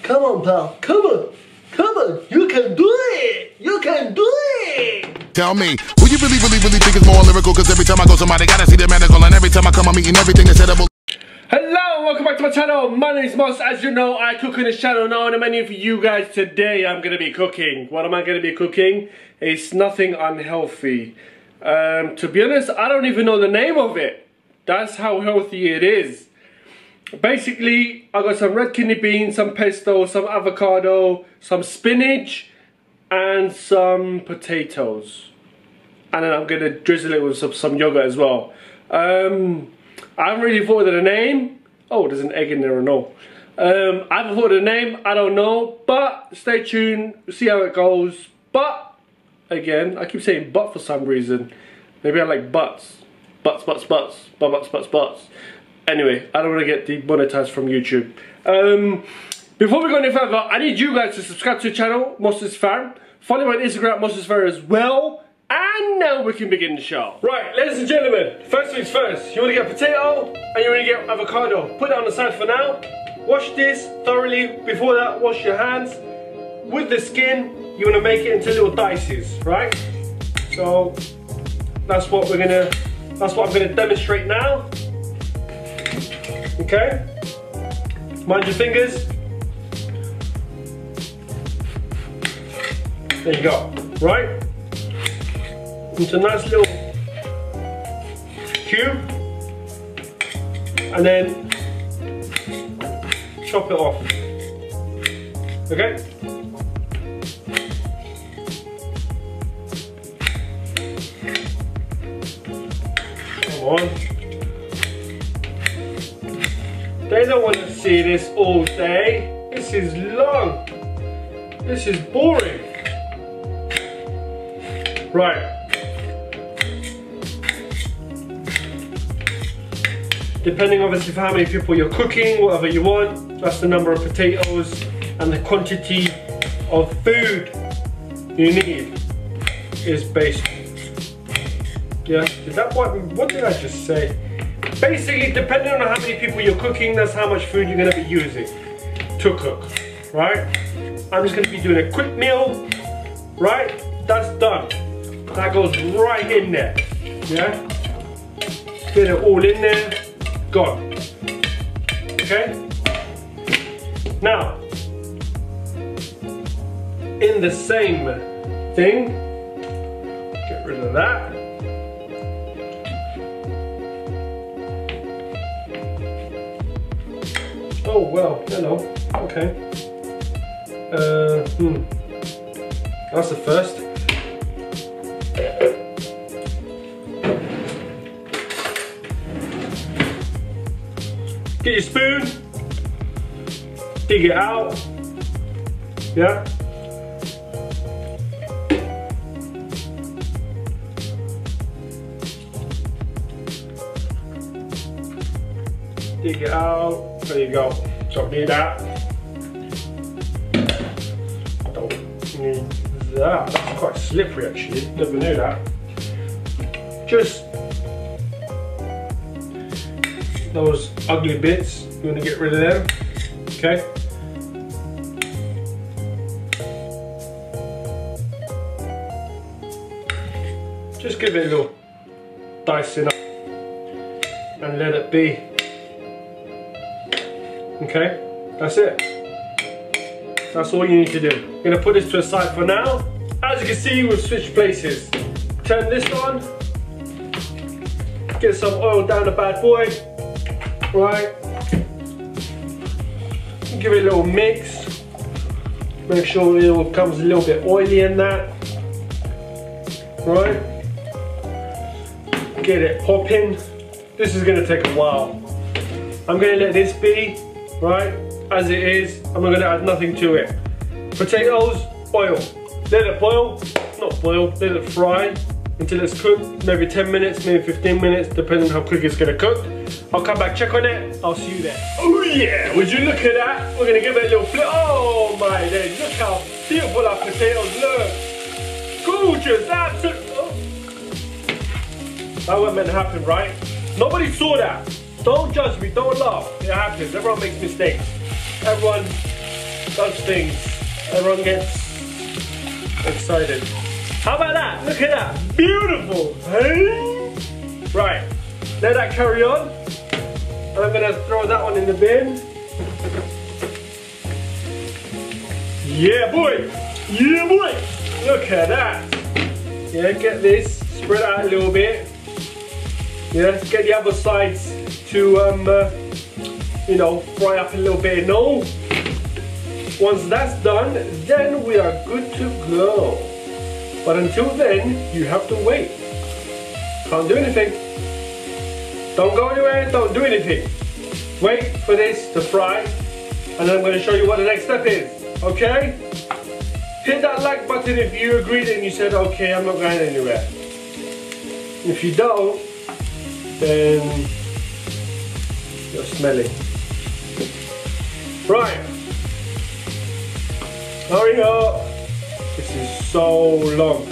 Come on, pal. Come on. Come on. You can do it. You can do it. Tell me, who you really think is more lyrical? Cause every time I go somebody gotta see the medical, and every time I come I'm eating everything that's edible. Hello, welcome back to my channel. My name is Mos. As you know, I cook on this channel. Now on the menu for you guys today, I'm gonna be cooking. What am I gonna be cooking? It's nothing unhealthy. To be honest, I don't even know the name of it. That's how healthy it is. Basically, I got some red kidney beans, some pesto, some avocado, some spinach, and some potatoes. And then I'm gonna drizzle it with some yogurt as well. I haven't really thought of the name. Oh, there's an egg in there and all. I haven't thought of the name, I don't know. But stay tuned, see how it goes. But, again, I keep saying but for some reason. Maybe I like butts. Butts. Anyway, I don't want to get demonetized from YouTube. Before we go any further, I need you guys to subscribe to the channel, MosToosifar. Follow me on Instagram, MosToosifar as well. And now we can begin the show. Right, ladies and gentlemen, first things first. You want to get potato and you want to get avocado. Put it on the side for now. Wash this thoroughly. Before that, wash your hands. With the skin, you want to make it into little dices, right? So that's what I'm gonna demonstrate now. Okay? Mind your fingers. There you go, right? Into a nice little cube, and then chop it off. Okay? Come on. They don't want to see this all day. This is long. This is boring. Right. Depending obviously for how many people you're cooking, whatever you want, that's the number of potatoes and the quantity of food you need is based. Yeah, what did I just say? Basically, depending on how many people you're cooking, that's how much food you're gonna be using to cook, right? I'm just gonna be doing a quick meal, right? That's done. That goes right in there, yeah? Get it all in there. Gone. Okay? Now, in the same thing, get rid of that. Oh well, hello. Okay. That's the first. Get your spoon, dig it out, yeah. Dig it out, there you go. Don't need that. Don't need that. That's quite slippery actually, never knew that. Just those ugly bits, you want to get rid of them, okay? Just give it a little dicing up and let it be. Okay, that's it. That's all you need to do. I'm going to put this to the side for now. As you can see, we've switched places. Turn this on, get some oil down the bad boy. Right, give it a little mix, make sure it becomes a little bit oily in that, right, get it popping. This is going to take a while. I'm going to let this be, right, as it is. I'm not going to add nothing to it. Potatoes, oil, let it boil, not boil, let it fry until it's cooked, maybe 10 minutes, maybe 15 minutes, depending on how quick it's going to cook. I'll come back, check on it, I'll see you there. Oh yeah, would you look at that? We're gonna give it a little flip. Oh my days, look how beautiful our potatoes look. Gorgeous, absolutely. Oh. That wasn't meant to happen, right? Nobody saw that. Don't judge me, don't laugh. It happens, everyone makes mistakes. Everyone such things. Everyone gets excited. How about that? Look at that. Beautiful. Hey? Right. Let that carry on. And I'm going to throw that one in the bin. Yeah, boy. Yeah, boy. Look at that. Yeah, get this. Spread out a little bit. Yeah, get the other sides to, you know, fry up a little bit. No. Once that's done, then we are good to go. But until then, you have to wait. Can't do anything. Don't go anywhere, don't do anything. Wait for this to fry, and then I'm going to show you what the next step is. Okay? Hit that like button if you agreed and you said, okay, I'm not going anywhere. If you don't, then you're smelly. Right. Hurry up. This is so long.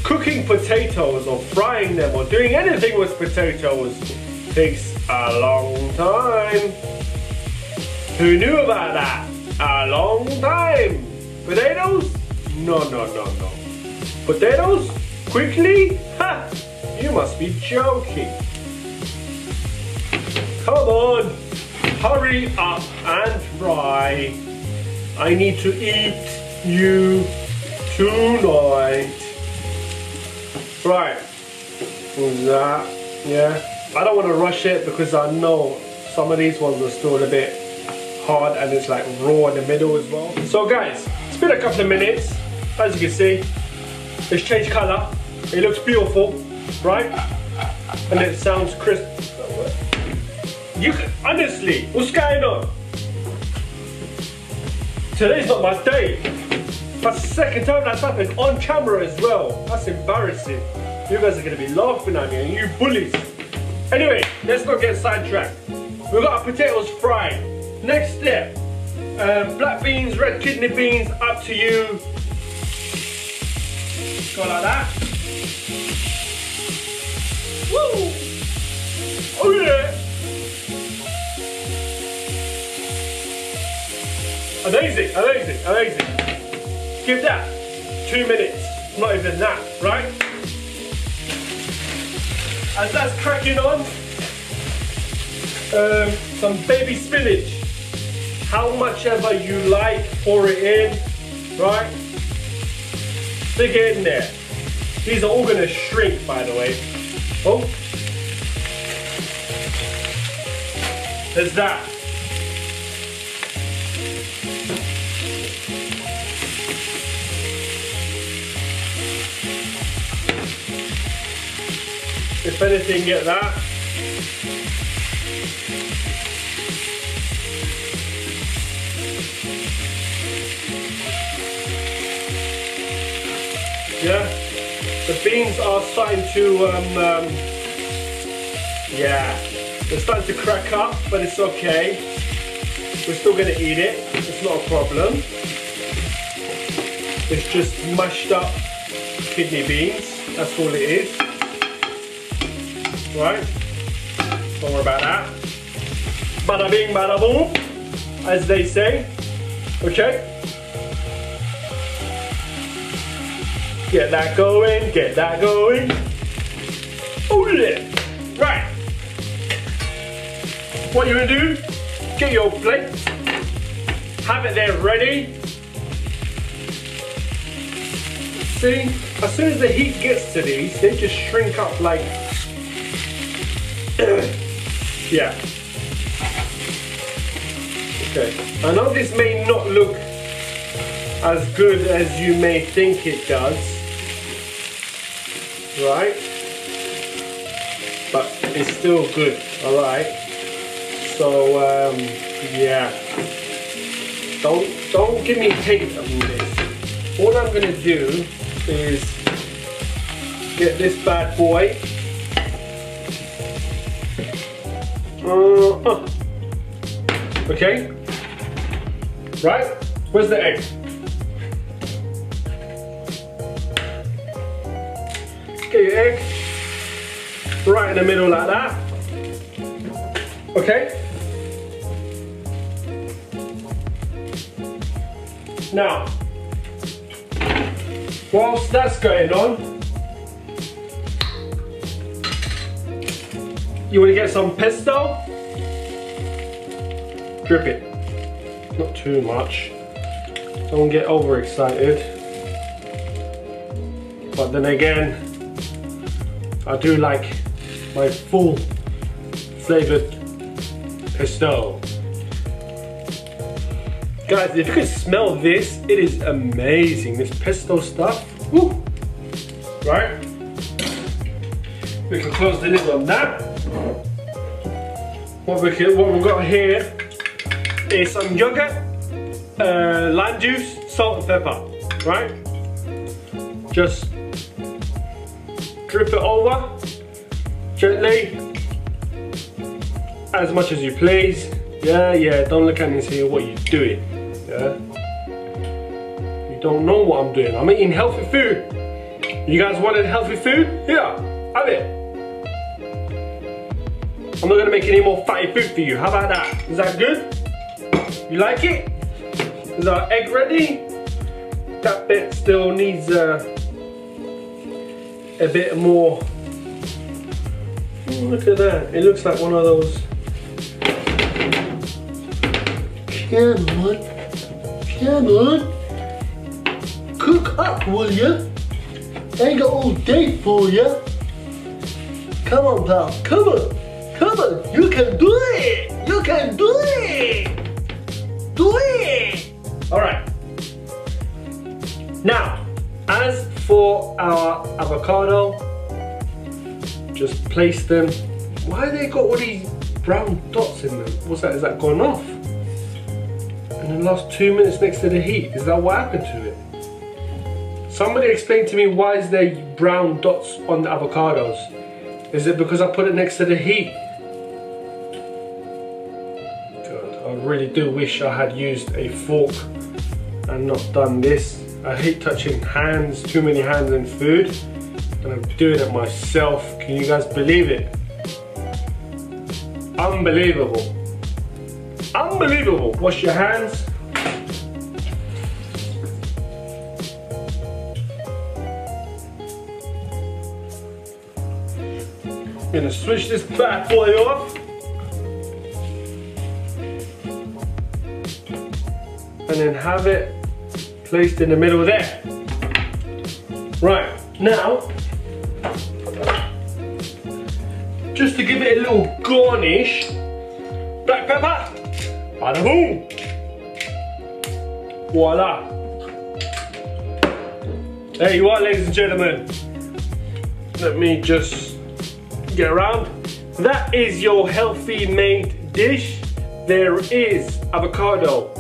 Cooking potatoes or frying them or doing anything with potatoes takes a long time. Who knew about that? A long time. Potatoes? No, no, no, no. Potatoes? Quickly? Ha! You must be joking. Come on. Hurry up and fry. I need to eat you tonight. Right. What's that? Yeah. I don't want to rush it because I know some of these ones are still a bit hard and it's like raw in the middle as well. So guys, it's been a couple of minutes. As you can see, it's changed colour. It looks beautiful, right? And it sounds crisp. You can, honestly, what's going on? Today's not my day. That's the second time that's happened on camera as well. That's embarrassing. You guys are going to be laughing at me and you bullies. Anyway, let's not get sidetracked. We've got our potatoes fried. Next step, black beans, red kidney beans, up to you. Go like that. Woo! Oh yeah! Amazing, amazing, amazing. Give that 2 minutes, not even that, right? As that's cracking on, some baby spinach. How much ever you like, pour it in, right? Stick it in there. These are all gonna shrink, by the way. Oh. There's that. If anything, get that. Yeah, the beans are starting to, yeah, they're starting to crack up, but it's okay. We're still going to eat it, it's not a problem. It's just mashed up kidney beans, that's all it is. Right, don't worry about that. Bada bing, bada boom, as they say. Okay. Get that going, get that going. Oh yeah. Right. What you're gonna do, get your plate, have it there ready. See, as soon as the heat gets to these, they just shrink up like, yeah. Okay, I know this may not look as good as you may think it does, right? But it's still good, alright? So, yeah. Don't give me hate on this. All I'm gonna do is get this bad boy. Okay, right? Where's the egg? Get your egg right in the middle like that. Okay. Now, whilst that's going on, you want to get some pesto? Drip it. Not too much. Don't get overexcited. But then again, I do like my full flavored pesto. Guys, if you can smell this, it is amazing. This pesto stuff. Woo. Right? We can close the lid on that. What we've got here is some yogurt, lime juice, salt and pepper. Right? Just drip it over gently, as much as you please. Yeah, don't look at me and say, what are you doing? Yeah, you don't know what I'm doing. I'm eating healthy food. You guys wanted healthy food? Yeah, have it. I'm not gonna make any more fatty food for you. How about that? Is that good? You like it? Is our egg ready? That bit still needs a bit more. Look at that. It looks like one of those. Come on. Cook up, will ya? Ain't got all day for ya. Come on, pal. Come on. You can do it. You can do it. Do it. All right. Now, as for our avocado, just place them. Why they got all these brown dots in them? What's that? Is that gone off? In the last 2 minutes next to the heat. Is that what happened to it? Somebody explain to me, why is there brown dots on the avocados? Is it because I put it next to the heat? God, I really do wish I had used a fork and not done this. I hate touching hands, too many hands in food, and I'm doing it myself. Can you guys believe it? Unbelievable. Unbelievable. Wash your hands. I'm gonna switch this bad boy off. And then have it placed in the middle there. Right, now, just to give it a little garnish, black pepper. Bada boom! Voila! There you are, ladies and gentlemen. Let me just get around. That is your healthy made dish. There is avocado,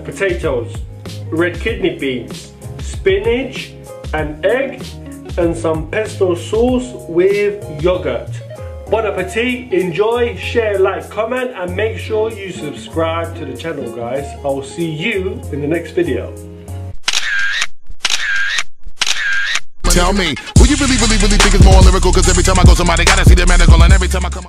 potatoes, red kidney beans, spinach, an egg, and some pesto sauce with yogurt. Bon appetit, enjoy, share, like, comment, and make sure you subscribe to the channel, guys. I will see you in the next video. Tell me, who you really think is more lyrical? Cause every time I go somebody gotta see the medical, and every time I come